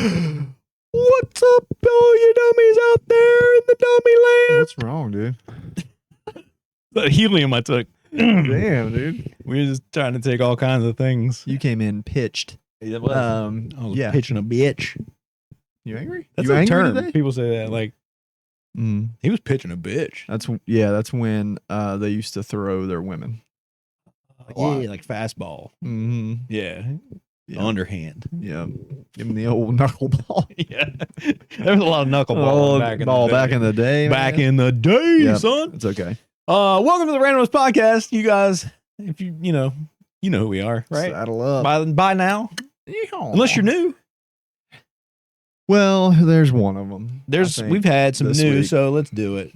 What's up, all you dummies out there in the dummy land? What's wrong, dude? The helium I took. Damn, dude. We were just trying to take all kinds of things. You came in pitched. I was yeah. pitching a bitch. You angry? That's you a angry term. today? People say that like Mm. he was pitching a bitch. That's when they used to throw their women. Yeah, like fastball. Mm-hmm. Yeah. Yeah. Underhand. Yeah. Give them the old knuckleball. Yeah. There was a lot of knuckleball back in the day. Back in the day, Yep. Son. It's okay. Welcome to the Randumbness podcast. You guys, if you know who we are, right? Saddle up. By now. Unless you're new. Well, there's one of them. We've had some this news, week. so let's do it.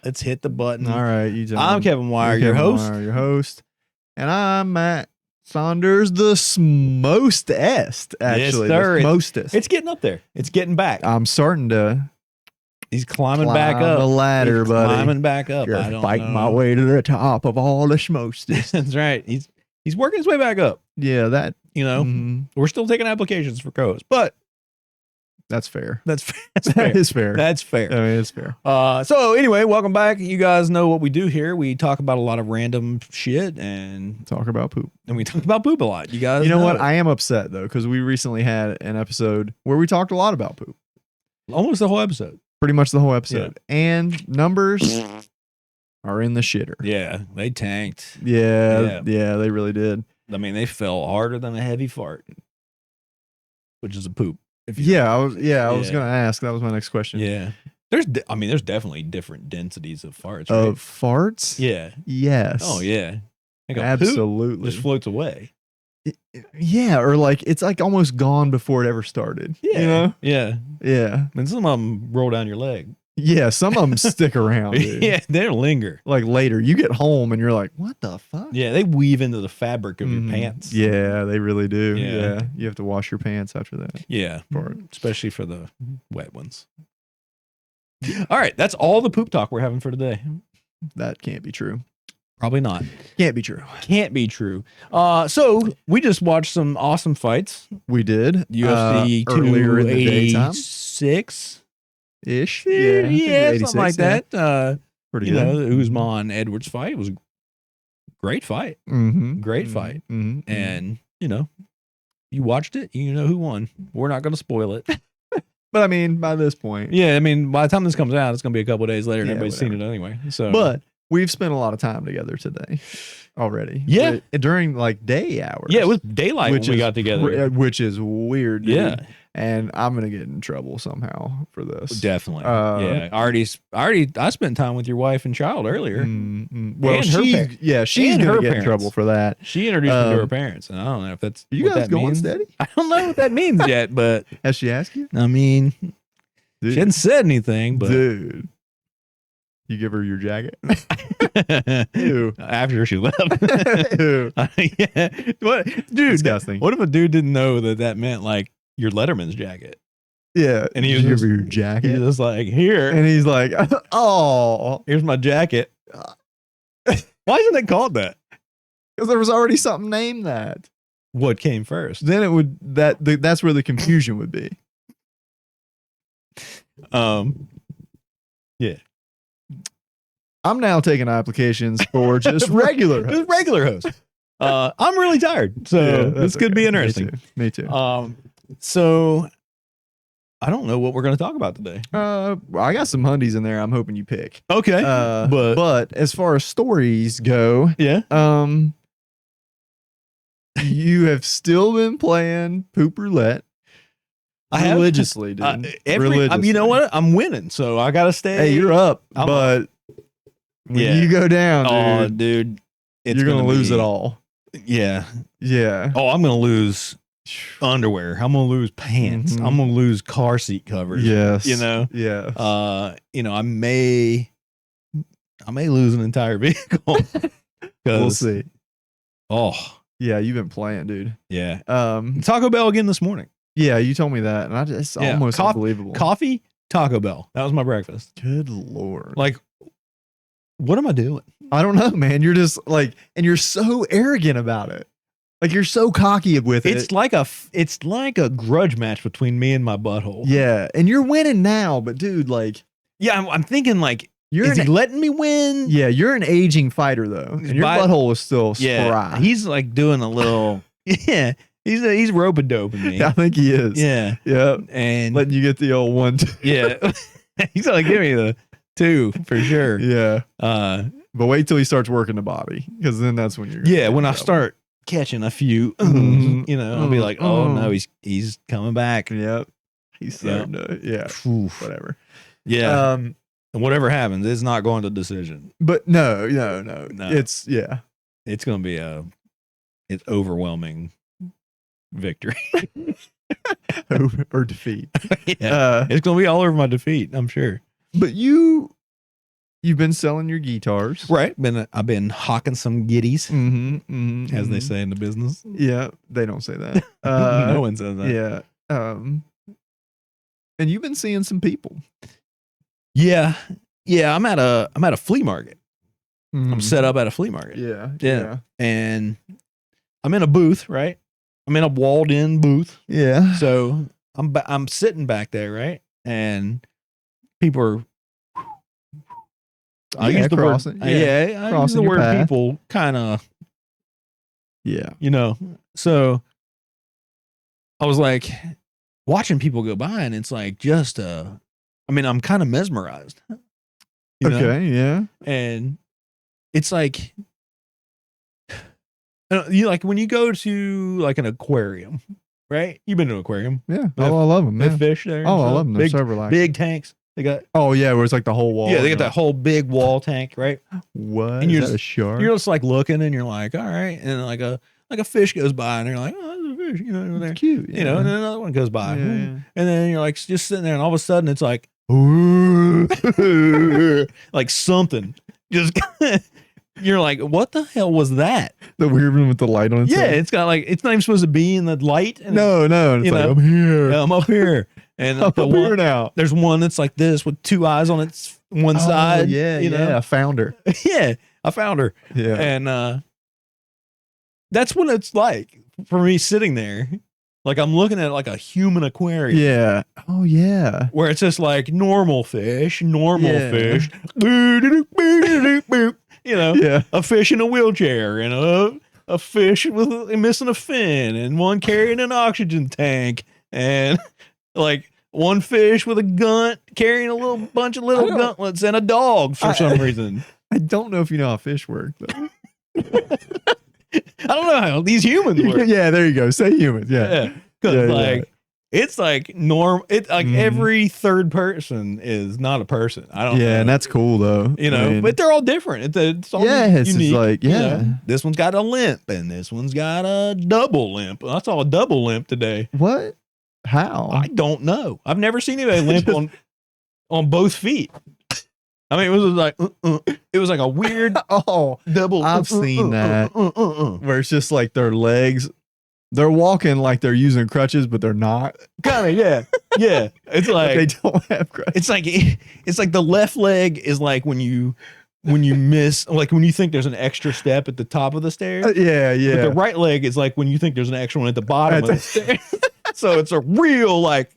Let's hit the button. All right, you tell I'm me. Kevin Wire, You're your Kevin host. Wire, your host. And I'm Matt Saunders, the smostest, actually. Yes, sir. The smostest. It's getting up there. It's getting back. I'm starting to He's climbing climb back up. the ladder, He's buddy. climbing back up. You're I don't fighting know. my way to the top of all the smostest. That's right. He's working his way back up. Yeah, that. Mhm. We're still taking applications for co-hosts, but That's fair. that's fair. That is fair. That's fair. I mean, it's fair. So anyway, welcome back. You guys know what we do here. We talk about a lot of random shit and Talk about poop. we talk about poop a lot. You guys You know what? it. I am upset though, because we recently had an episode where we talked a lot about poop. Almost the whole episode. Pretty much the whole episode. And numbers are in the shitter. Yeah, they tanked. Yeah, they really did. I mean, they fell harder than a heavy fart, which is a poop. I was gonna ask. That was my next question. Yeah. There's definitely different densities of farts, right? Of farts? Yeah. Yes. Oh yeah. Like a poop Absolutely. just floats away. Yeah, or like it's like almost gone before it ever started. Yeah. You know? Yeah. Yeah. And some of them roll down your leg. Yeah, some of them stick around, dude. Yeah, they don't linger. Like later, you get home and you're like, what the fuck? Yeah, they weave into the fabric of Mhm. your pants. Yeah, they really do. Yeah. Yeah. You have to wash your pants after that. Yeah. Fart. Especially for the wet ones. All right, that's all the poop talk we're having for today. That can't be true. Probably not. Can't be true. Can't be true. So we just watched some awesome fights. We did. UFC earlier in the daytime. 286. Ish. Yeah, I think 86, something like yeah. that. Pretty You good. know, the Usman Edwards fight was a great fight. Mm-hmm. Great fight. Mm-hmm. And, you watched it, you know who won. We're not going to spoil it. But I mean, by this point. Yeah, I mean, by the time this comes out, it's going to be a couple of days later and Yeah, everybody's seen it anyway. So, But we've spent a lot of time together today already. Yeah. During like day hours. yeah, it was daylight when we got together. Which is weird. Dude. Yeah. And I'm going to get in trouble somehow for this. Definitely. Uh, I spent time with your wife and child earlier. Well, And her she's and her going to get in parents. trouble for that. She introduced me to her parents, and I don't know if that's You what guys that going means. steady? I don't know what that means yet, but Has she asked you? I mean, Dude. she hadn't said anything. But Dude. You give her your jacket? Ew. after she left, Ew. yeah. What, dude? Disgusting. What if a dude didn't know that meant like your Letterman's jacket, Yeah. and he Did was you give just- her your he's jacket? just like, here, And he's like, oh. here's my jacket. Why isn't it called that? Because there was already something named that. What came first? Then it would, that's where the confusion would be. Yeah. I'm now taking applications for just regular. Just regular host. I'm really tired, so Yeah, this that's could be okay. interesting. Me too. So I don't know what we're going to talk about today. Well, I got some hundies in there. I'm hoping you pick. Okay, But as far as stories go, yeah, you have still been playing poop roulette I have religiously, dude. you know Religiously. what? I'm winning, so I got to stay. Hey, you're up, I'm but when Yeah. you go down, Oh, dude, dude, you're gonna lose it all. Yeah. Yeah. Oh, I'm gonna lose underwear. I'm gonna lose pants. Mhm. I'm gonna lose car seat covers. Yes. You know. Yes. I may lose an entire vehicle. We'll see. Oh, Yeah, you've been playing, dude. yeah. Um. Taco Bell again this morning. Yeah, you told me that, and I just Yeah, almost unbelievable. Coffee, Taco Bell. That was my breakfast. Good lord. Like, what am I doing? I don't know, man. You're just like, and you're so arrogant about it. Like you're so cocky with it. It's like a grudge match between me and my butthole. Yeah, and you're winning now, but dude, like, Yeah, I'm thinking like, you're is he letting me win? yeah, you're an aging fighter though, and your butthole is still spry. He's like doing a little, yeah. He's rope a doping me. I think he is. Yeah, yeah, and letting you get the old 1, 2. yeah, he's gonna give me the 2 for sure. Yeah, but wait till he starts working the body, because then that's when you're. When I start catching a few, you know, I'll be like, oh no, he's coming back. Yep, he's starting to. Yeah, whatever. Yeah, and whatever happens, it's not going to decision. But no. It's it's gonna be it's overwhelming victory or defeat. It's gonna be all over my defeat, I'm sure. But you've been selling your guitars, right? I've been hawking some giddies, as they say in the business. Yeah, they don't say that. No one says that. Yeah, and you've been seeing some people. Yeah. I'm at a flea market. I'm set up at a flea market. Yeah, and I'm in a booth, right? I'm in a walled-in booth. Yeah. So I'm sitting back there, right? And people are. I use the crossing. word. I use the word path. People kind of. Yeah. You know. So I was like watching people go by, and it's like just I mean, I'm kind of mesmerized. You know? Okay. Yeah. And it's like. You like when you go to like an aquarium, right? You've been to an aquarium. Yeah. I love them. They have fish there. Oh, I love them. They're so relaxing. Big tanks. They got. Oh yeah, where it's like the whole wall. Yeah, they got that whole big wall tank, right? What? And Is that a shark? You're just like looking, and you're like, all right, and like a fish goes by, and you're like, oh, there's a fish, you know, over there. It's cute. You know, and then another one goes by, Yeah. and then you're like just sitting there, and all of a sudden it's like, like something just. You're like, what the hell was that? The weird one with the light on its Yeah, head? it's got like, it's not even supposed to be in the light. And No. It's you like, know, I'm here. yeah, I'm up here. And I'm up here now. There's one that's like this with 2 eyes on its one side. Yeah, you know? I found her. Yeah, I found her. Yeah. And that's what it's like for me sitting there. Like I'm looking at like a human aquarium. Yeah. Oh yeah. Where it's just like normal fish. You know, Yeah. a fish in a wheelchair and a fish with missing a fin and one carrying an oxygen tank and like one fish with a gunt carrying a little bunch of little gauntlets and a dog for some reason. I don't know if you know how fish work though. I don't know how these humans work. Yeah, there you go. Say humans. Yeah. Because it's like it's like every third person is not a person. I don't know. Yeah, and that's cool though. You know, I mean, but they're all different. It's all it's unique. like, you know? This one's got a limp and this one's got a double limp. I saw a double limp today. What? How? I don't know. I've never seen anybody limp on both feet. I mean, it was like a weird double. I've seen that where it's just like their legs. They're walking like they're using crutches, but they're not. Kind of, yeah. It's like they don't have crutches. It's like the left leg is like when you miss, like when you think there's an extra step at the top of the stairs. Yeah. But the right leg is like when you think there's an extra one at the bottom of the stairs. So it's a real like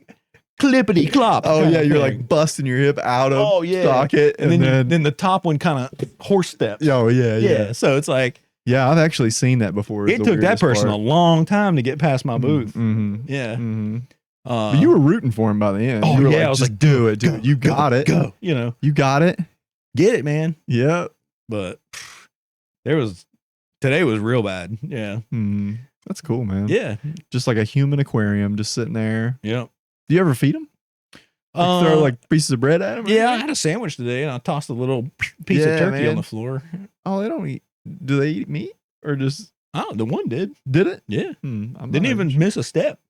clippity clop. Oh yeah, you're like busting your hip out of socket, and then the top one kind of horse steps. Oh yeah. So it's like. Yeah, I've actually seen that before. It took that person a long time to get past my booth. Yeah. But you were rooting for him by the end. Oh, you were yeah. Like, I was just like, do it, dude. You got it. Go. You know, you got it. Get it, man. Yep. But today was real bad. Yeah. That's cool, man. Yeah. Just like a human aquarium just sitting there. Yep. Do you ever feed them? Like throw like pieces of bread at them? Yeah, I had a sandwich today and I tossed a little piece of turkey on the floor. Oh, they don't eat. Do they eat meat or just? Oh, the one did. Did it? Yeah. Didn't even miss a step.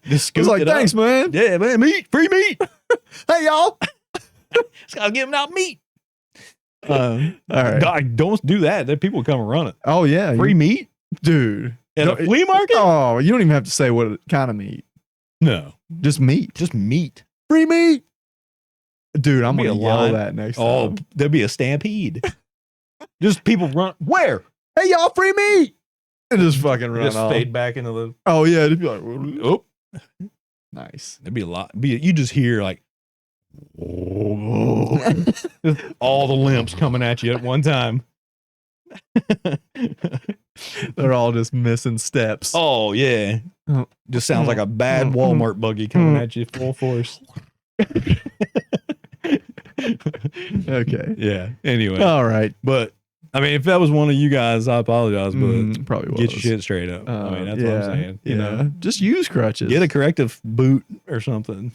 Just was like, thanks, man. Yeah, man. Free meat. Hey, y'all. Just gotta give them out meat. All right. God, don't do that. Then people come and run it. Oh yeah, free meat, dude. At a flea market? Oh, you don't even have to say what kind of meat. No, just meat. Just meat. Free meat, dude. I'm gonna yell that next time. Oh, there'll be a stampede. Just people run. Where? Hey, y'all, free meat. And just fucking run Just off. fade back into the. Oh yeah, it'd be like, Oh, nice. it'd be a lot. You just hear like just all the limps coming at you at one time. They're all just missing steps. Oh yeah, just sounds like a bad Walmart buggy coming at you full force. Okay. Yeah. Anyway, All right. but I mean, if that was one of you guys, I apologize, but Probably get your was. shit straight up. I mean, that's what I'm saying. You know, just use crutches. get a corrective boot or something.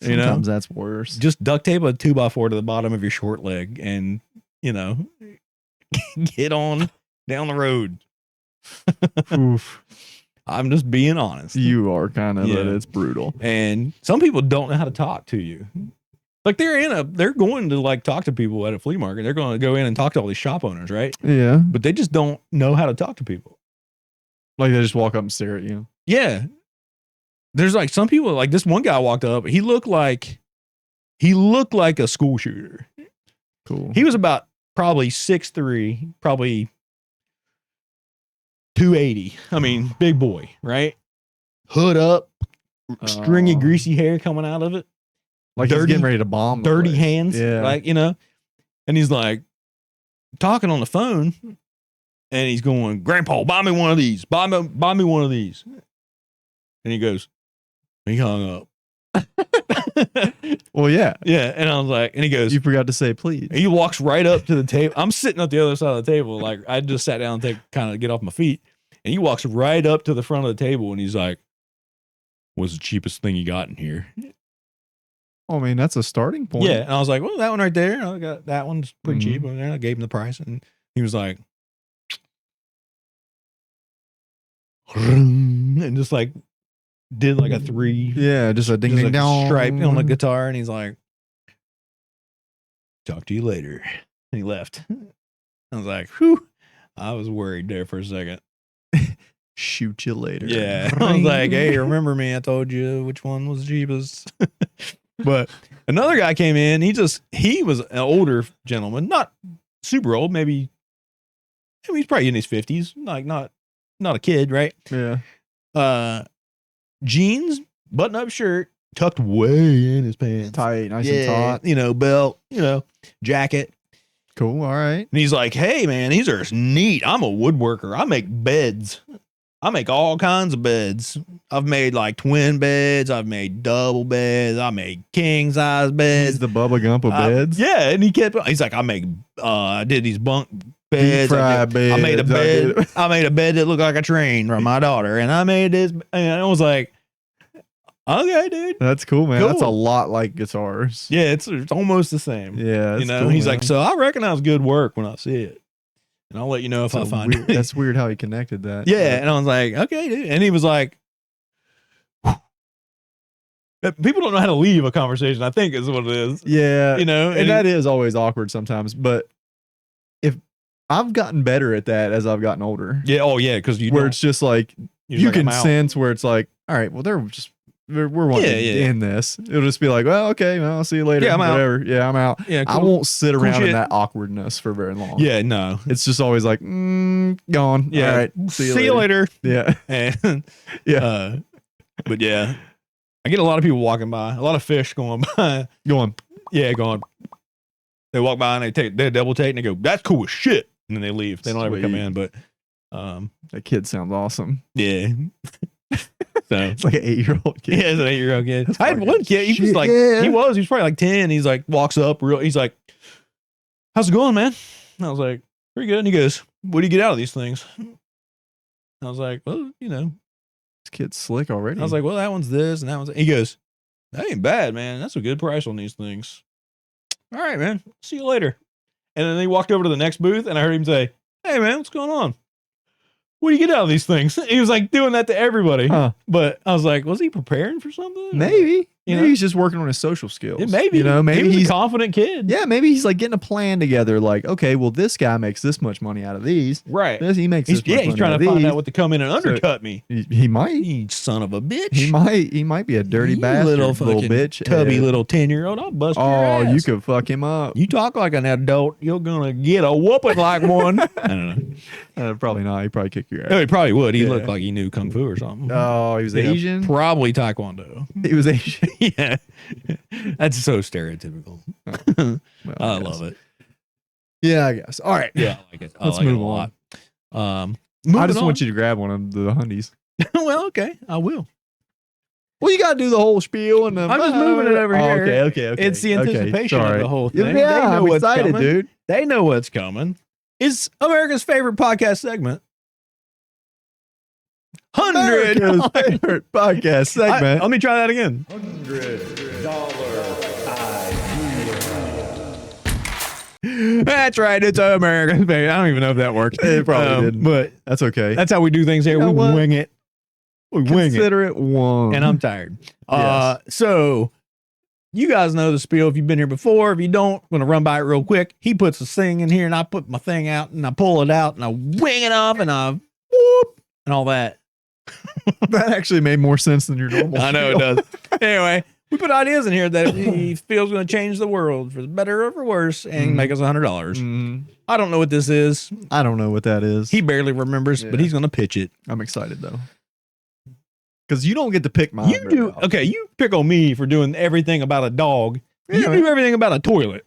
You know, Sometimes that's worse. just duct tape a 2x4 to the bottom of your short leg, and you know, get on down the road. Oof. I'm just being honest. You are kind of, Yeah. it's brutal. And some people don't know how to talk to you. Like they're going to like talk to people at a flea market. They're going to go in and talk to all these shop owners, right? Yeah. But they just don't know how to talk to people. Like they just walk up and stare at you. Yeah. There's like some people, like this one guy walked up. He looked like a school shooter. Cool. He was about probably 6'3", probably 280. I mean, big boy, right? Hood up, stringy, greasy hair coming out of it. Like he's getting ready to bomb. the Dirty place. hands, Yeah. like, you know. And he's like talking on the phone, and he's going, "Grandpa, buy me one of these. Buy me one of these." And he goes, he hung up. Well, yeah. Yeah, and I was like, and he goes, You forgot to say please. he walks right up to the table. I'm sitting at the other side of the table, like I just sat down and kind of get off my feet, and he walks right up to the front of the table, and he's like, "What's the cheapest thing you got in here?" Oh, I mean, that's a starting point. Yeah, and I was like, "Well, that one right there. I got that one's pretty Mhm. cheap." And I gave him the price, and he was like, and just like did like a 3, Yeah, just a ding just ding like dong. a stripe on the guitar, and he's like, "Talk to you later," and he left. I was like, "Whew." I was worried there for a second. Shoot you later. Yeah, I was like, "Hey, remember me? I told you which one was the cheapest." But another guy came in. He was an older gentleman, not super old, maybe. I mean, he's probably in his 50s, like not a kid, right? Yeah. Jeans, button up shirt, tucked way in his pants, Tight, nice and taut. you know, belt, you know, jacket. Cool. All right. And he's like, "Hey, man, these are neat. I'm a woodworker. I make beds. I make all kinds of beds. I've made like twin beds. I've made double beds. I made king size beds. He's the Bubba Gump of beds. Yeah." And he's like, I did these bunk beds. Fry I beds. made a bed. I made a bed that looked like a train for my daughter. And I made this. And I was like, "Okay, dude." That's cool, man. That's a Cool. lot like guitars. Yeah, it's almost the same. Yeah. You that's know, cool, he's man. like, "So I recognize good work when I see it. And I'll let you know if I find weird, it." that's weird how he connected that. Yeah, and I was like, "Okay, dude." And he was like, people don't know how to leave a conversation, I think is what it is. Yeah. You know, and that is always awkward sometimes. But if I've gotten better at that as I've gotten older, yeah, oh yeah, because where it's just like you're you like, can "I'm out." sense where it's like, all right, well, we're wanting to Yeah. end this. It'll just be like, well, okay, well, I'll see you later. Yeah, I'm out. Whatever. Yeah, I'm out. Yeah, I cool. won't sit around shit. in that awkwardness for very long. Yeah, no. It's just always like, gone. Yeah. All right. See you later. Yeah. And Yeah. but yeah. I get a lot of people walking by, a lot of fish going by. Going. Yeah, going. They walk by and they double take and they go, "That's cool as shit." And then they leave. They don't ever come Sweet. in, but That kid sounds awesome. yeah. So It's like an 8-year-old kid. yeah, it's an 8-year-old kid. That's I had fucking one kid. He was shit, like, yeah. he was probably like 10. He's like, walks up he's like, "How's it going, man?" And I was like, "Pretty good." And he goes, "What do you get out of these things?" And I was like, "Well, you know." This kid's slick already. I was like, "Well, that one's this and that one's." He goes, "That ain't bad, man. That's a good price on these things." "All right, man. See you later." And then he walked over to the next booth, and I heard him say, "Hey, man, what's going on? What do you get out of these things?" He was like doing that to everybody. Huh. But I was like, was he preparing for something? Maybe. You maybe know? he's just working on his social skills. Yeah, maybe. You know, maybe he was he's a confident kid. yeah, maybe he's like getting a plan together. Like, okay, well, this guy makes this much money out of these. Right. He makes He's, this much money trying out to of find these. out what to come in and undercut me. He might. You son of a bitch. He might be a dirty You bastard, little little fucking bitch. tubby and- little 10-year-old. I'll bust your Oh, ass. you could fuck him up. You talk like an adult, you're gonna get a whooping like one. I don't know. Probably not. He'd probably kick your ass. Oh, he probably would. He Yeah. looked like he knew kung fu or something. Oh, he was Yeah, Asian. Probably taekwondo. He was Asian. Yeah, that's so stereotypical. Well, I guess. love it. Yeah, I guess. All right. Yeah, I like it. Let's I like move it a lot. I just want you to grab one of the hundies. Well, okay, I will. Well, you got to do the whole spiel and the. I'm just moving it over here. Okay. It's the anticipation of sorry. the whole thing. Yeah, They know I'm what's excited, coming. dude. They know what's coming. It's America's favorite podcast segment. 100. America's favorite podcast segment. Let me try that again. That's right. It's America's favorite. I don't even know if that works. It probably didn't. But That's okay. that's how we do things here. You know We what? wing it. We wing it. Consider it one. And I'm tired. Yes. So you guys know the spiel if you've been here before. If you don't, I'm going to run by it real quick. He puts the thing in here and I put my thing out and I pull it out and I wing it off and I whoop and all that. that actually made more sense than your normal. I know it spiel. does. Anyway, we put ideas in here that he feels going to change the world for the better or for worse and make us $100. Mhm. I don't know what this is. I don't know what that is. He barely remembers, but Yeah. he's going to pitch it. I'm excited though. Because you don't get to pick mine. You very do. often. Okay, you pick on me for doing everything about a dog. You Yeah, do everything about a toilet.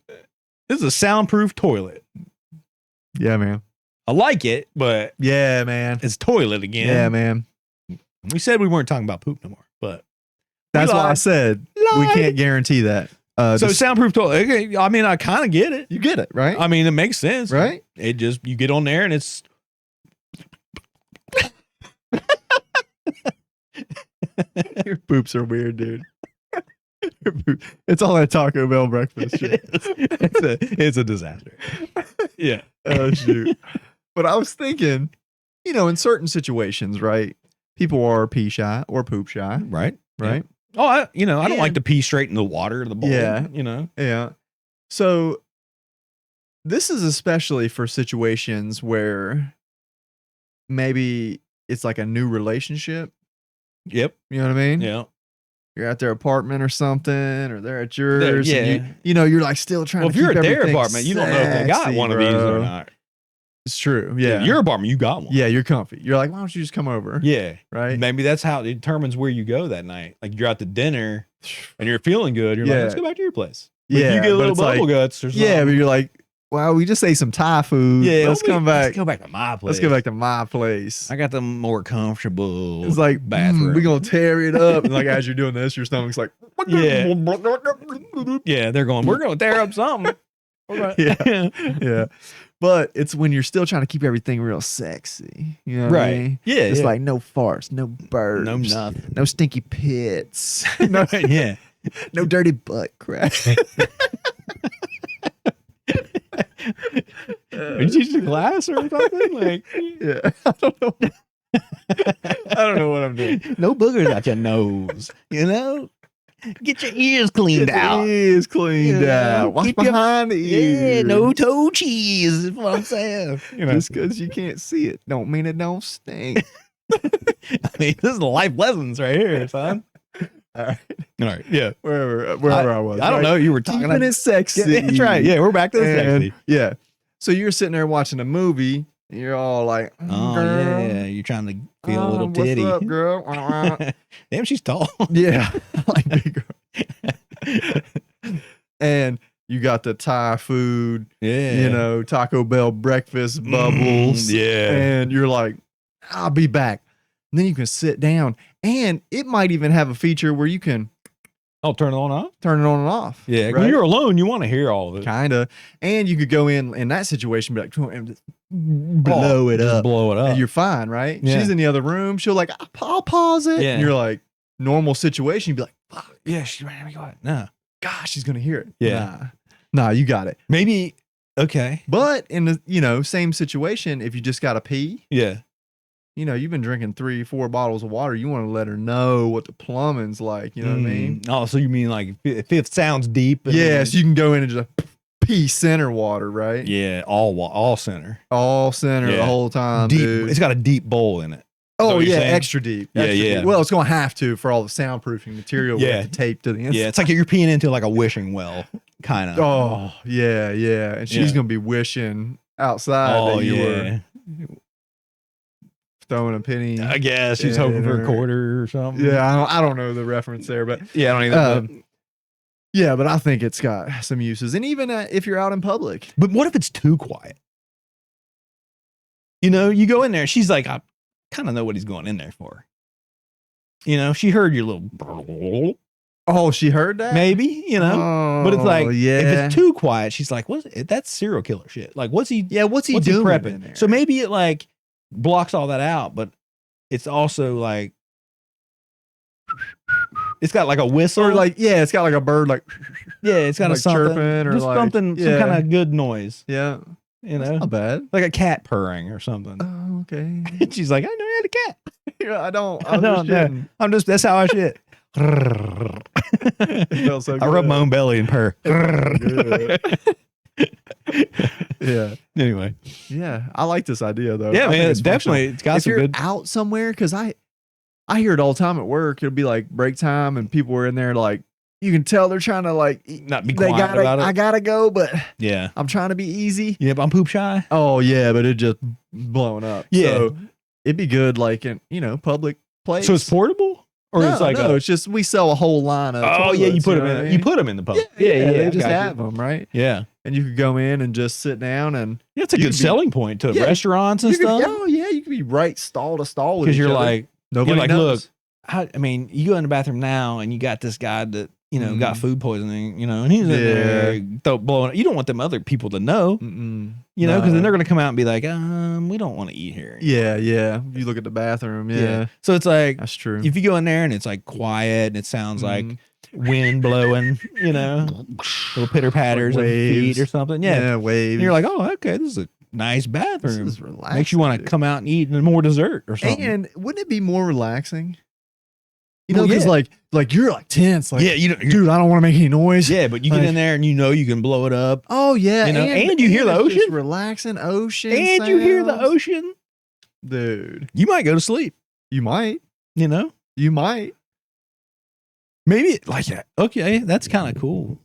This is a soundproof toilet. Yeah, man. I like it, but Yeah, man. it's toilet again. Yeah, man. We said we weren't talking about poop no more, but That's why I lied. said we Lied. can't guarantee that. so Just- soundproof toilet. Okay, I mean, I kind of get it. you get it, right? I mean, it makes sense, Right? It just you get on there and it's Your poops are weird, dude. It's all that Taco Bell breakfast shit. it's a disaster. Yeah. Oh, shoot. But I was thinking, in certain situations, right? People are pee shy or poop shy, Right. right? Oh, I don't like And- to pee straight in the water, the bowl. Yeah. Yeah. So this is especially for situations where maybe it's like a new relationship. Yep. You know what I mean? Yeah. You're at their apartment or something, or they're at yours. yeah. And you're like still trying Well, to if you're keep at their everything apartment, you don't know if they got sexy, one of these or bro. not. It's true. Yeah. Your apartment, you got one. Yeah, you're comfy. You're like, why don't you just come over? Yeah. Right? Maybe that's how it determines where you go that night. Like you're out to dinner and you're feeling good. You're like, Yeah. let's go back to your place. But if Yeah, you get a but little it's bubble like- guts or something. Yeah, but you're like, well, we just ate some Thai food. yeah. Let's come back. Let's go back to my place. Let's go back to my place. I got the more comfortable. It's like, bathroom. we're going to tear it up. And like, as you're doing this, your stomach's like, Yeah. Yeah, they're going, we're going to tear up something. Yeah. Yeah. But it's when you're still trying to keep everything real sexy. You know what I mean? Right. Yeah. It's yeah. like no farts, no burps, no nothing. no stinky pits, No, yeah. no dirty butt crack. Did you teach the class or something? Like, Yeah. I don't know. I don't know what I'm doing. no boogers out your nose. Get your ears cleaned out. It is cleaned Yeah. out. Wash Keep your- behind the ears. Yeah, no toe cheese is what I'm saying. Just because you can't see it don't mean it don't stink. I mean, this is the life lessons right here, son. All right. All right, yeah. Wherever I was. I don't right? know. You were talking Keeping about it sexy. Yeah, that's right. Yeah, we're back to the And, sexy. yeah. So you're sitting there watching a movie. And you're all like, Oh girl, yeah, you're trying to feel a little titty. What's up, girl? Damn, she's tall. Yeah. I like big girl. And you got the Thai food, Yeah, Taco Bell breakfast bubbles. yeah, And you're like, I'll be back. And then you can sit down. And it might even have a feature where you can I'll turn it on off. turn it on and off. Yeah, right? when you're alone, you want to hear all of it. Kind of. And you could go in that situation, be like, and just blow it Just up. blow it up. And you're fine, right? Yeah. She's in the other room. She'll like, I'll pause it. Yeah. And you're like, normal situation. You'd be like, fuck, Yeah, she's ready to go. No, gosh, she's going to hear it. Yeah. Nah, you got it. maybe. Okay. But in the, same situation, if you just got to pee, Yeah. you know, you've been drinking 3-4 bottles of water. You want to let her know what the plumbing's like. You know what I mean? Oh, so you mean like if it sounds deep? Yeah, so you can go in and just pee center water, right? Yeah, all center. All center the whole time, deep. dude. It's got a deep bowl in it. Oh, what yeah, you're saying? extra deep. Yeah, Extra yeah. deep. Well, it's going to have to for all the soundproofing material we Yeah. have to tape to the inside. Yeah, it's like you're peeing into like a wishing well, kind of. Oh, yeah, yeah. And she's going to be wishing outside that you were throwing a penny. I guess she's hoping for a quarter or something. Yeah, I don't know the reference there, but yeah, I don't either. yeah, but I think it's got some uses, and even if you're out in public. But what if it's too quiet? You know, you go in there. She's like, I kind of know what he's going in there for. You know, she heard your little. Oh, she heard that? Maybe, you know. Oh, but it's like, yeah. if it's too quiet, she's like, "What? That's serial killer shit. Like, what's he? Yeah, what's he doing prepping?" in there? So maybe it like blocks all that out, but it's also like it's got like a whistle, or like it's got like a bird, like it's got like a something, chirping, or just like something, some kind of good noise. Yeah, you know, that's not bad. Like a cat purring or something. Oh, okay. And she's like, "I know you had a cat." Yeah, I don't know. I'm just that's how I shit. It feels so good. I rub my own belly and purr. Yeah. Anyway. Yeah, I like this idea though. Yeah, I man, think it's definitely it's got if some you're good. out somewhere, because I hear it all the time at work. It'll be like break time, and people are in there like you can tell they're trying to like Not be quiet about it. I gotta go, but Yeah. I'm trying to be easy. Yeah, but I'm poop shy. Oh yeah, but it just blowing up. Yeah. So it'd be good like in public place. So it's portable, or no, it's like it's just we sell a whole line of. oh yeah, you toilets, put them know in. what I You mean? put them in the pub. Yeah, they just got you. have them, right? Yeah, And you could go in and just sit down and yeah, it's a You good could be- selling point to Yeah, restaurants and you could, stuff. oh yeah, you could be right stall to stall with Because each you're other. like, Nobody like, knows. look, I mean, you go in the bathroom now and you got this guy that got Mhm. food poisoning, and he's in there blowing. You don't want them other people to know, Mm-mm. because then they're gonna come out and be like, we don't want to eat here. Yeah, yeah. You look at the bathroom. Yeah, So it's like that's true. if you go in there and it's like quiet and it sounds like wind blowing, little pitter patters of waves. feet or something. Yeah. waves. And you're like, oh, okay, this is a nice this bathroom. is relaxing. Makes you want to dude. come out and eat more dessert or something. And wouldn't it be more relaxing? Well, Because yeah. like you're like tense. Like, yeah, dude, I don't want to make any noise. yeah, but you get like- in there and you can blow it up. Oh yeah, and you hear the it's just ocean? relaxing ocean, And you hear the sounds. ocean. dude. You might go to sleep, You might, You might. Maybe like that. Okay, that's kind of cool.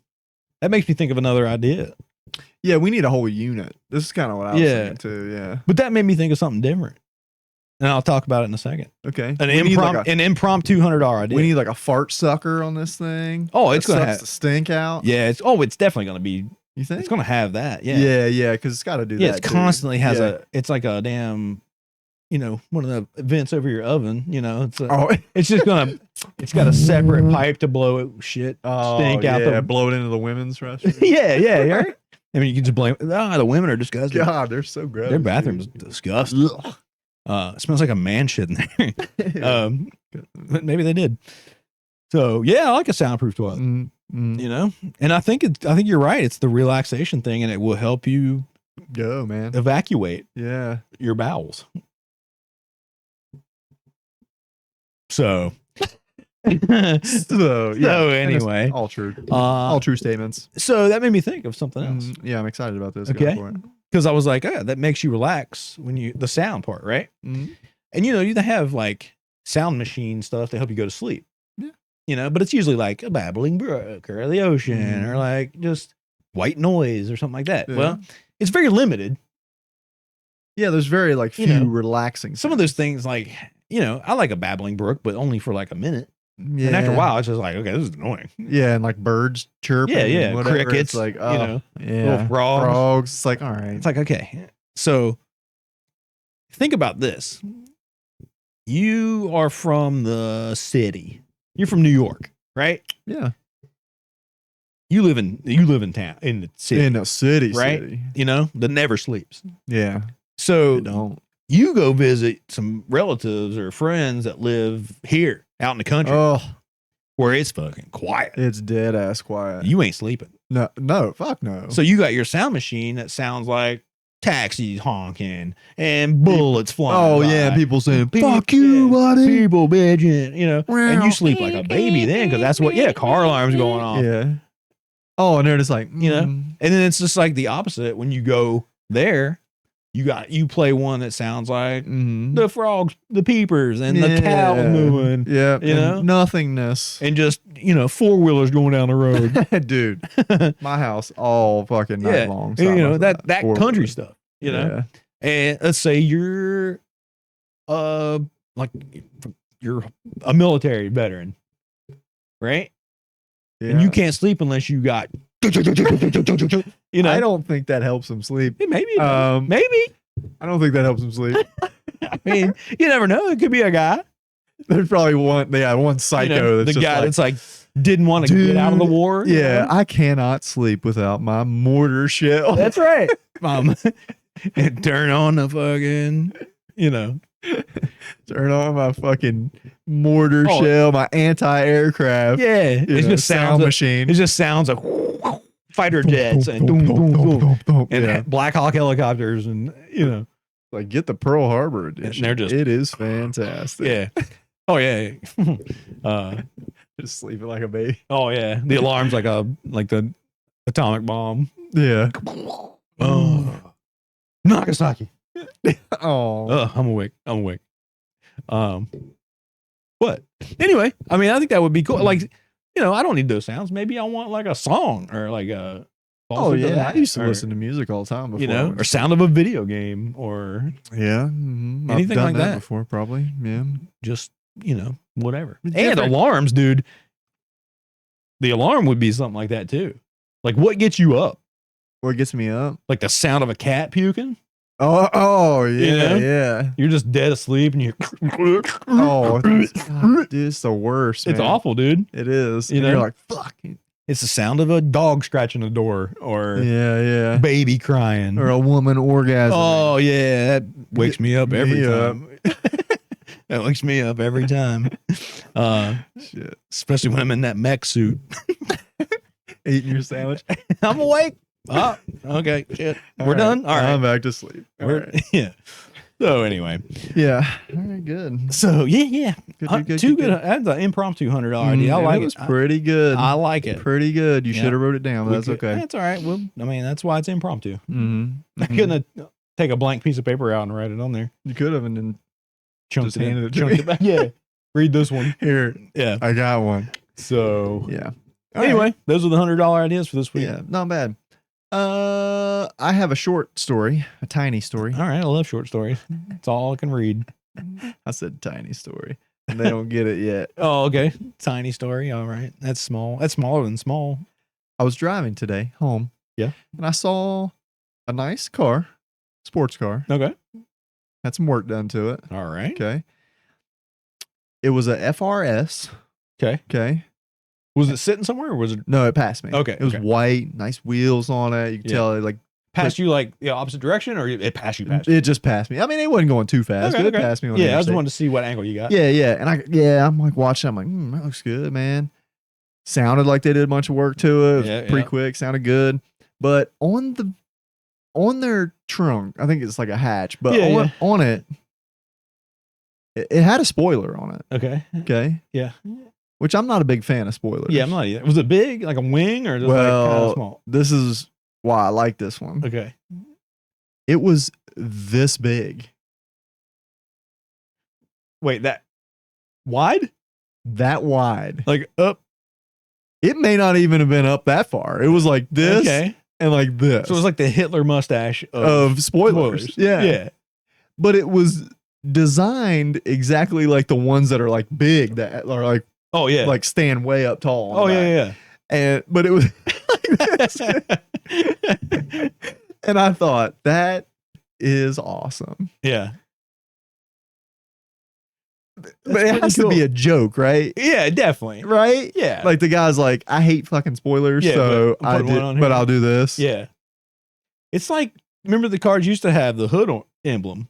That makes me think of another idea. yeah. We need a whole unit. This is kind of what I was Yeah. thinking too. Yeah. But that made me think of something different. And I'll talk about it in a second. Okay. An We need like an impromptu $200 idea. we need like a fart sucker on this thing. Oh, it's that gonna sucks have the stink out. Yeah, it's definitely gonna be. You think? It's gonna have that. Yeah, Yeah, yeah. Because it's got to do yeah. that. It's constantly has Yeah. it's like a damn, one of the vents over your oven. It's Oh, it's just gonna. It's got a separate pipe to blow it stink out yeah, the. blow it into the women's restroom. Yeah, right. I mean, you can just blame. The women are disgusting. God, they're so gross. Their bathroom's disgusting. It smells like a man shit in there. dude. But maybe they did. So yeah, I like a soundproof toilet. Mm, mm. And I think you're right. It's the relaxation thing, and it will help you Go, man. evacuate Yeah. your bowels. So, So, anyway, all true. All true statements. so that made me think of something else Yeah, I'm excited about this. Okay. Go for it. because I was like, that makes you relax when the sound part, right? Mhm. And you have like sound machine stuff to help you go to sleep. Yeah. But it's usually like a babbling brook or the ocean or like just white noise or something like that. Yeah. Well, it's very limited. Yeah, there's very like few relaxing. Some of those things, like, I like a babbling brook, but only for like a minute. Yeah. And after a while, it's just like, okay, this is annoying. Yeah, and like birds chirping. Yeah, and whatever. crickets, It's like, little yeah, frogs. It's like, all right. It's like, okay. So think about this. You are from the city. You're from New York, right? Yeah. You live in town, in the city, In a city, right? city. That never sleeps. Yeah. So You don't. you go visit some relatives or friends that live here out in the country Oh, where it's fucking quiet. it's dead ass quiet. You ain't sleeping. No, fuck no. So you got your sound machine that sounds like taxis honking and bullets flying. Oh by. yeah, people saying People- "fuck you, yeah, buddy." People bitching, and you sleep like a baby then because that's what. Yeah, car alarms going off. Yeah. Oh, and they're just like, And then it's just like the opposite when you go there. You play one that sounds like the frogs, the peepers, and the cow mooing. Yeah, and nothingness, and just 4-wheelers going down the road, dude. My house all fucking night long. And, that country Four-wheelers. stuff, And let's say you're like you're a military veteran, right? Yeah. And you can't sleep unless you got I don't think that helps them sleep. maybe I don't think that helps them sleep. I mean, you never know. It could be a guy. There's probably one psycho that's the just guy like, that's like didn't want to get out of the war. Yeah, I cannot sleep without my mortar shell. That's right. And turn on the fucking, Turn on my fucking mortar shell, my anti-aircraft. Yeah, it just sound machine. It just sounds like fighter jets and and Black Hawk helicopters and like get the Pearl Harbor edition. They're just it is fantastic. Yeah. Oh yeah. Just sleeping like a baby. Oh yeah. The alarm's like the atomic bomb. Yeah. Oh. Nagasaki. Oh. I'm awake. What? Anyway, I mean, I think that would be cool. Like, I don't need those sounds. Maybe I want like a song or like a. Oh yeah, I used to listen to music all the time before. Or sound of a video game or anything I've done like that before, probably. Yeah, just whatever. And Different. alarms, dude. The alarm would be something like that too. Like, what gets you up? What gets me up? Like the sound of a cat puking. Oh yeah, yeah. You're just dead asleep and you're. Oh, dude, it's the worst. It's man. awful, dude. It is. You know? You're like, fuck. It's the sound of a dog scratching the door or baby crying or a woman orgasming. Oh yeah, that wakes me up every Me time. That wakes me up every time. Shit. Especially when I'm in that mech suit. Eating your sandwich. I'm awake. Oh, okay. Shit. We're done. All right. I'm back to sleep. Yeah. So anyway. Yeah. All right. Good. So yeah. Good. That's an impromptu $100 idea. I like it. It was pretty good. I like it. Pretty good. You should have wrote it down, but that's okay. That's all right. Well, I mean, that's why it's impromptu. Mm-hmm. I couldn't take a blank piece of paper out and write it on there. You could have, and then Chunked just handed it to me. back. Yeah. Read this one. Here. Yeah. I got one. So Yeah. Anyway, those are the $100 ideas for this week. Yeah. Not bad. I have a short story, a tiny story. All right. I love short stories. That's all I can read. I said tiny story. And they don't get it yet. Oh, okay. Tiny story. All right. That's small. That's smaller than small. I was driving today home. Yeah. And I saw a nice car, sports car. Okay. Had some work done to it. All right. Okay. It was a FRS. Okay. Okay. Was it sitting somewhere or was it No, it passed me. Okay, It was okay. white, nice wheels on it. You could tell it like past you like the opposite direction or it passed you? it just passed me. I mean, it wasn't going too fast, Okay, but okay. it passed me on the Yeah, I just interstate. wanted to see what angle you got. Yeah. And I'm like watching. I'm like, that looks good, man. Sounded like they did a bunch of work to it. It was pretty quick. Sounded good. But on their trunk, I think it's like a hatch, but on it had a spoiler on it. Okay. Okay. Yeah. Which I'm not a big fan of spoilers. Yeah, I'm not either. Was it big, like a wing, or just like kind of small? This is why I like this one. Okay. It was this big. Wait, that wide? That wide. Like up? It may not even have been up that far. It was like this and like this. So it was like the Hitler mustache of spoilers. Yeah. Yeah. But it was designed exactly like the ones that are like big, that are like, oh yeah, like stand way up tall. Oh yeah. But it was like this. And I thought, that is awesome. Yeah. But it has to be a joke, right? Yeah, definitely. Right? Yeah. Like the guy's like, I hate fucking spoilers, so I'll do this. Yeah. It's like, remember the cars used to have the hood emblem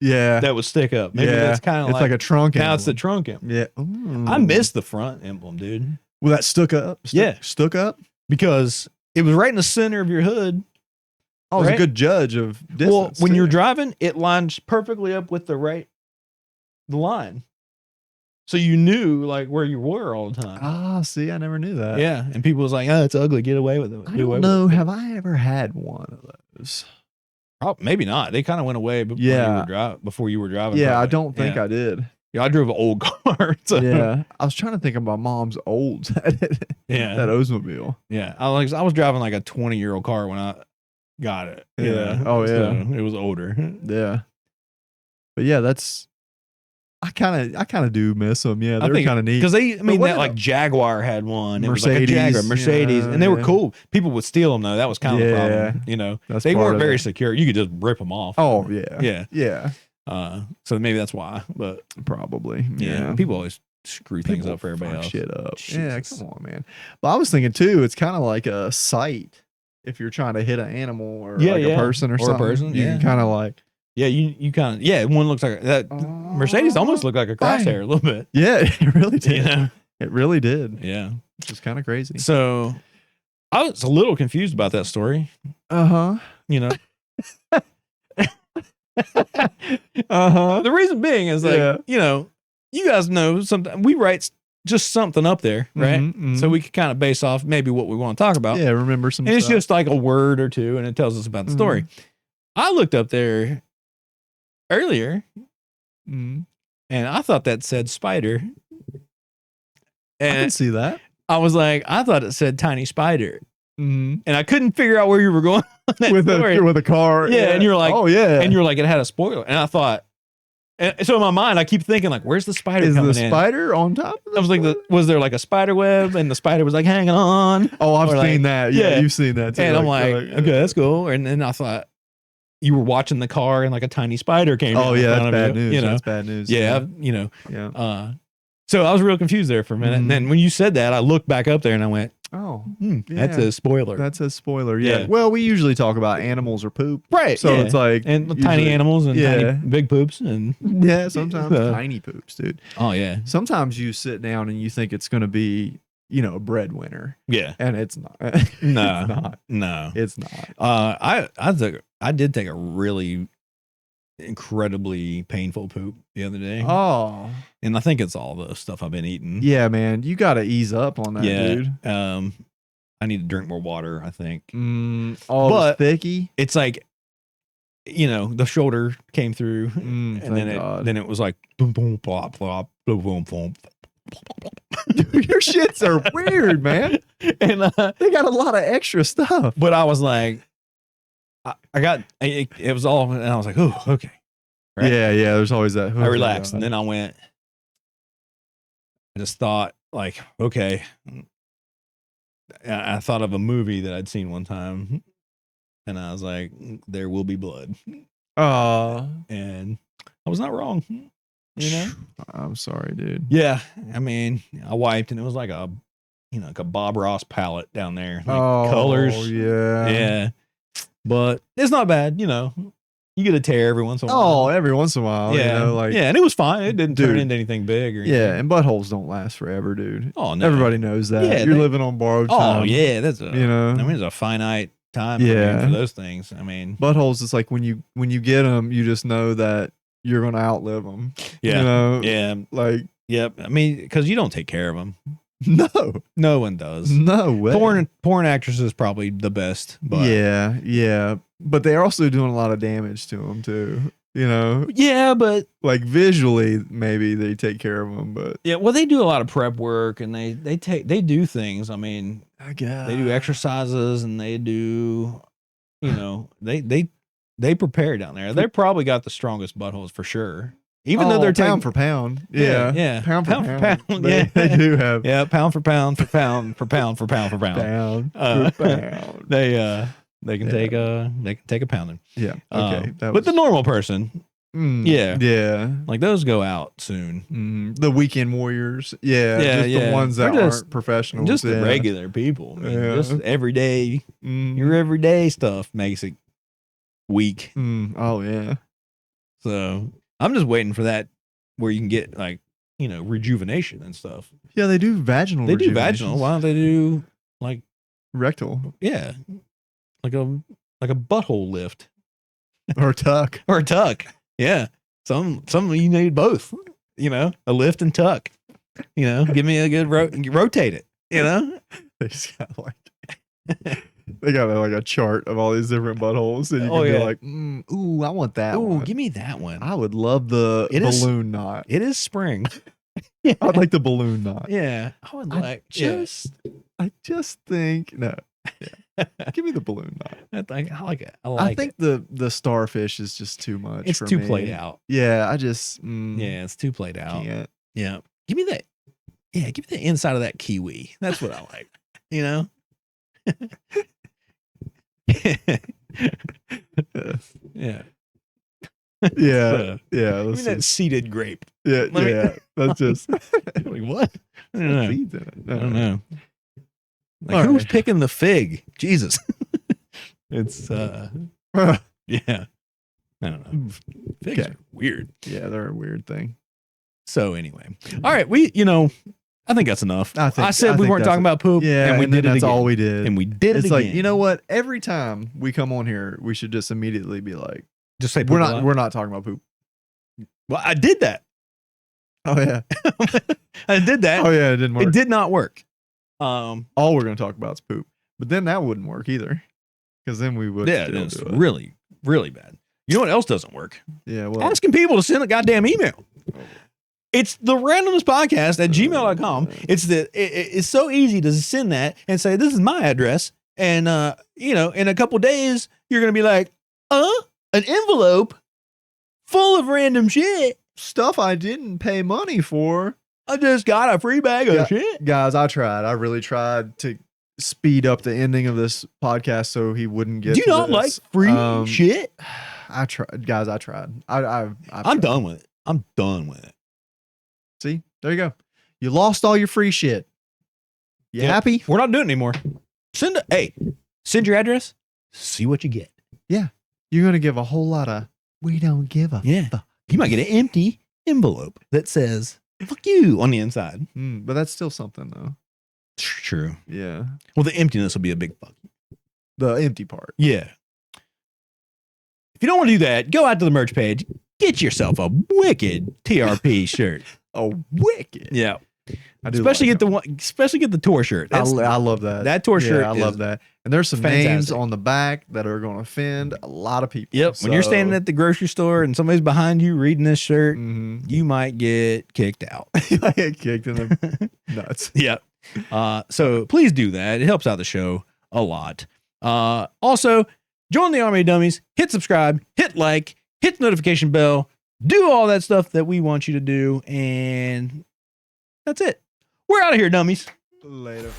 Yeah. that would stick up. Maybe that's kind of it's like a trunk now emblem. it's the trunk emblem. Yeah. I miss the front emblem, dude. Well, that stuck up? Yeah. Stuck up? Because it was right in the center of your hood. Oh, it's right? a good judge of distance. Well, when you're too. driving, it lines perfectly up with the line. So you knew like where you were all the time. Ah, see, I never knew that. Yeah. And people was like, oh, it's ugly. Get away with it. I don't know. Have I ever had one of those? Oh, maybe not. They kind of went away before you were driving. Yeah, probably. I don't think I did. Yeah, I drove an old car. So. Yeah, I was trying to think of my mom's old that Oldsmobile. Yeah, I was driving like a 20-year-old car when I got it. Yeah. Oh yeah. So it was older. Yeah. But yeah, I kind of do miss them. Yeah, they're kind of neat because that like Jaguar had one. It was like a Jaguar, Mercedes, yeah, and they were cool. People would steal them though. That was kind of the problem. You know, they weren't very secure. You could just rip them off. Oh yeah, yeah. So maybe that's why. But probably people always screw things up for everybody else. Shit up. Jesus. Yeah, come on, man. But I was thinking too, it's kind of like a sight if you're trying to hit an animal or like a person or something. A person, you can kind of like. Yeah, you kind of one looks like that. Mercedes almost looked like a crosshair a little bit. Yeah, it really did. You know? It really did. Yeah, which is kind of crazy. So I was a little confused about that story. You know. The reason being is like you know, you guys know sometimes we write just something up there, right? So we can kind of base off maybe what we want to talk about. Yeah, remember some. And it's just like a word or two, and it tells us about the story. I looked up there earlier, and I thought that said spider. And I can see that. I was like, I thought it said tiny spider, and I couldn't figure out where you were going with a car. Yeah, and you're like, oh yeah, and you're like, it had a spoiler, and I thought, and so in my mind, I keep thinking like, where's the spider coming in? Is the spider on top of I was like, was there like a spider web, and the spider was like hanging on? Oh, I've seen that. Yeah, you've seen that too. And I'm like, okay, that's cool. And then I thought, you were watching the car and like a tiny spider came. Oh yeah, that's bad news. You know, that's bad news. Yeah, you know. Yeah. So I was real confused there for a minute, and then when you said that, I looked back up there and I went, "Oh, that's a spoiler." That's a spoiler. Yeah. Well, we usually talk about animals or poop, right? So it's like tiny animals and tiny big poops, and sometimes tiny poops, dude. Oh yeah. Sometimes you sit down and you think it's going to be, you know, a breadwinner. Yeah, and it's not. No, it's not. No, it's not. I did take a really incredibly painful poop the other day. Oh, and I think it's all the stuff I've been eating. Yeah, man, you got to ease up on that, dude. I need to drink more water, I think. But thicky. It's like, you know, the shoulder came through, and then it was like boom, boom, plop, plop, boom, boom, boom. Your shits are weird, man. And they got a lot of extra stuff. But I was like, I got it was all, and I was like, oh, okay. Right? Yeah. There's always that. I relaxed, and then I went. I just thought, like, okay. I thought of a movie that I'd seen one time, and I was like, "There will be blood." And I was not wrong. You know, I'm sorry, dude. Yeah, I mean, I wiped, and it was like a, you know, like a Bob Ross palette down there, like colors. Yeah. But it's not bad, you know. You get a tear every once in a while. Oh, every once in a while. Yeah. You know, like, and it was fine. It didn't turn into anything big or anything. Yeah, and buttholes don't last forever, dude. Oh, no. Everybody knows that. Yeah, you're living on borrowed time. Oh, yeah. That's you know. I mean, it's a finite time for those things. I mean, buttholes, it's like when you get them, you just know that you're going to outlive them. Yeah. You know? Yeah. Like, yep. I mean, because you don't take care of them. No one does. No way. Porn actresses probably the best. But yeah. But they're also doing a lot of damage to them too. You know. Yeah, but like visually, maybe they take care of them. But yeah, well, they do a lot of prep work, and they do things. I mean, I guess they do exercises, and they do, you know, they prepare down there. They probably got the strongest buttholes for sure. Even though they're pound for pound. Yeah. Pound for pound. They do have. Yeah. Pound for pound. Pound for pound. They can take a pounding. Yeah. Okay. But the normal person. Yeah. Like those go out soon. The weekend warriors. Yeah. Just the ones that aren't professionals. Just the regular people. I mean, just everyday. Your everyday stuff makes it weak. Oh yeah. So I'm just waiting for that where you can get like, you know, rejuvenation and stuff. Yeah, they do vaginal. They do vaginal. Why don't they do like rectal? Yeah, like a like a butthole lift or tuck. or a tuck. Yeah. Some you need both, you know, a lift and tuck, you know, give me a good rotate it, you know. They just got like they got like a chart of all these different buttholes, and you can be like, ooh, I want that one. Ooh, give me that one. I would love the balloon knot. It is spring. I'd like the balloon knot. Yeah, I would like I just think no. Yeah. Give me the balloon knot. I like it. I think the starfish is just too much. It's too played out. Yeah, I just yeah, it's too played out. Can't. Yeah, give me that. Yeah, give me the inside of that kiwi. That's what I like. You know. Yeah. Yeah. Yeah. Give me that seeded grape. Yeah. Yeah. That's just like what? I don't know. Seeds in it. I don't know. Like who's picking the fig? Jesus. It's yeah. I don't know. Figs are weird. Yeah, they're a weird thing. So anyway. All right, I think that's enough. I said we weren't talking about poop. Yeah, and we did it. That's all we did. And we did it again. It's like, you know what? Every time we come on here, we should just immediately be like, just say we're not talking about poop. Well, I did that. Oh yeah. I did that. Oh yeah, it didn't work. It did not work. All we're gonna talk about is poop. But then that wouldn't work either. Because then we would it's really, really bad. You know what else doesn't work? Yeah, well, asking people to send a goddamn email. It's the randomness podcast at gmail.com. It's so easy to send that and say, this is my address. And, in a couple days, you're going to be like, an envelope full of random shit. Stuff I didn't pay money for. I just got a free bag of shit. Guys, I tried. I really tried to speed up the ending of this podcast so he wouldn't get. Do you not like free shit? I tried, guys. I tried. I'm done with it. I'm done with it. See, there you go. You lost all your free shit. You happy? We're not doing it anymore. Send your address. See what you get. Yeah, you're gonna give a whole lot of. We don't give a. Yeah, you might get an empty envelope that says "fuck you" on the inside. But that's still something though. True. Yeah. Well, the emptiness will be a big fuck you. The empty part. Yeah. If you don't want to do that, go out to the merch page. Get yourself a wicked TRP shirt. A wicked. Yeah. I do especially get the tour shirt. I love that. That tour shirt. I love that. And there's some names on the back that are going to offend a lot of people. Yep. When you're standing at the grocery store and somebody's behind you reading this shirt, you might get kicked out. You might get kicked in the nuts. Yep. So please do that. It helps out the show a lot. Also, join the Army of Dummies. Hit subscribe. Hit like. Hit the notification bell. Do all that stuff that we want you to do. And that's it. We're out of here, dummies. Later.